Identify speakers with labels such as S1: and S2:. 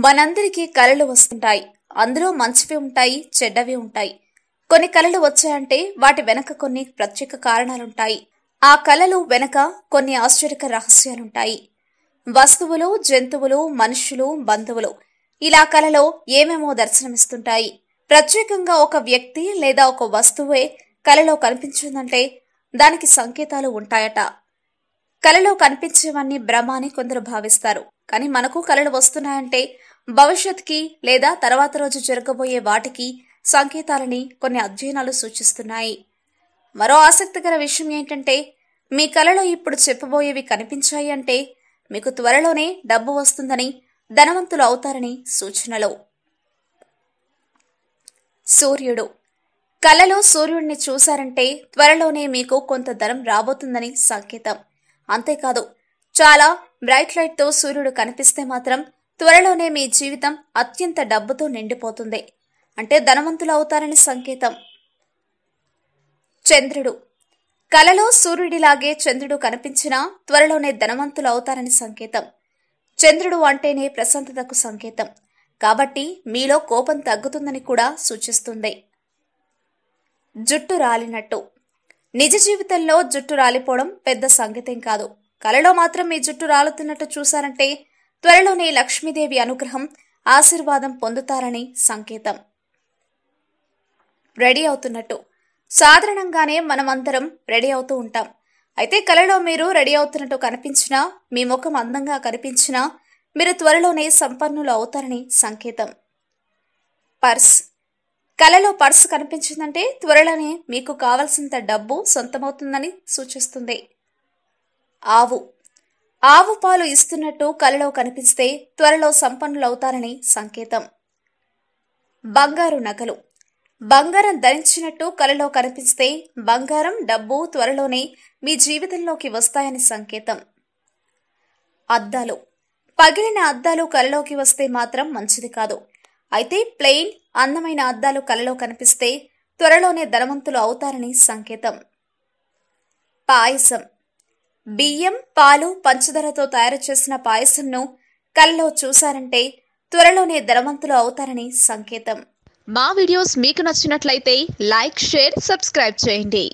S1: మనందరికీ కలలు వస్తుంటాయి. అందులో మంచివి ఉంటాయి, చెడ్డవి ఉంటాయి. కొన్ని కలలు వచ్చాయంటే వాటి వెనక కొన్ని ప్రత్యేక కారణాలుంటాయి. ఆ కలలు వెనక కొన్ని ఆశ్చర్యకర రహస్యాలుంటాయి. వస్తువులు, జంతువులు, మనుషులు, బంధువులు ఇలా కలలో ఏమేమో దర్శనమిస్తుంటాయి. ప్రత్యేకంగా ఒక వ్యక్తి లేదా ఒక వస్తువే కలలో కనిపించిందంటే దానికి సంకేతాలు ఉంటాయట. కలలో కనిపించేవన్నీ భ్రమ అని కొందరు భావిస్తారు. కానీ మనకు కలలు వస్తున్నాయంటే భవిష్యత్తుకి లేదా తర్వాత రోజు జరగబోయే వాటికి సంకేతాలని కొన్ని అధ్యయనాలు సూచిస్తున్నాయి. మరో ఆసక్తికర విషయం ఏంటంటే మీ కలలో ఇప్పుడు చెప్పబోయేవి కనిపించాయి అంటే మీకు త్వరలోనే డబ్బు వస్తుందని, ధనవంతులు అవుతారని సూచనలు. సూర్యుడు. కలలో సూర్యుడిని చూశారంటే త్వరలోనే మీకు కొంత ధనం రాబోతుందని సంకేతం. అంతేకాదు, చాలా బ్రైట్ లైట్ తో సూర్యుడు కనిపిస్తే మాత్రం త్వరలోనే మీ జీవితం అత్యంత డబ్బుతో నిండిపోతుంది, అంటే ధనవంతులు అవుతారని సంకేతం. చంద్రుడు. కలలో సూర్యుడిలాగే చంద్రుడు కనిపించినా త్వరలోనే ధనవంతులు అవుతారని సంకేతం. చంద్రుడు అంటేనే ప్రశాంతతకు సంకేతం, కాబట్టి మీలో కోపం తగ్గుతుందని కూడా సూచిస్తుంది. జుట్టు రాలినట్టు. నిజ జీవితంలో జుట్టు రాలిపోవడం పెద్ద సంగతేం కాదు. కలలో మాత్రం మీ జుట్టు రాలుతున్నట్టు చూశారంటే త్వరలోనే లక్ష్మీదేవి అనుగ్రహం, ఆశీర్వాదం పొందుతారని సంకేతం. రెడీ అవుతున్నట్టు. సాధారణంగానే మనమందరం రెడీ అవుతూ ఉంటాం. అయితే కలలో మీరు రెడీ అవుతున్నట్టు కనిపించినా, మీ ముఖం అందంగా కనిపించినా మీరు త్వరలోనే సంపన్నులు అవుతారని సంకేతం. పర్స్. కలలో పర్సు కనిపించిందంటే త్వరలోనే మీకు కావలసినంత డబ్బు సొంతమవుతుందని సూచిస్తుంది. ఆవు. ఆవు పాలు ఇస్తున్నట్టు కలలో కనిపిస్తే త్వరలో సంపన్నులవుతారని సంకేతం. బంగారు నగలు. బంగారం ధరించినట్టు కలలో కనిపిస్తే బంగారం, డబ్బు త్వరలోనే మీ జీవితంలోకి వస్తాయని సంకేతం. అద్దాలు. పగిలిన అద్దాలు కలలోకి వస్తే మాత్రం మంచిది కాదు. అయితే ప్లెయిన్, అందమైన అద్దాలు కలలో కనిపిస్తే త్వరలోనే ధనవంతులు అవుతారని సంకేతం. పాయసం. బియ్యం, పాలు, పంచదారతో తయారు చేసిన పాయసంను కలలో చూశారంటే త్వరలోనే ధనవంతులు అవుతారని సంకేతం.
S2: మా వీడియోస్ మీకు నచ్చినట్లయితే లైక్, షేర్, సబ్స్క్రైబ్ చేయండి.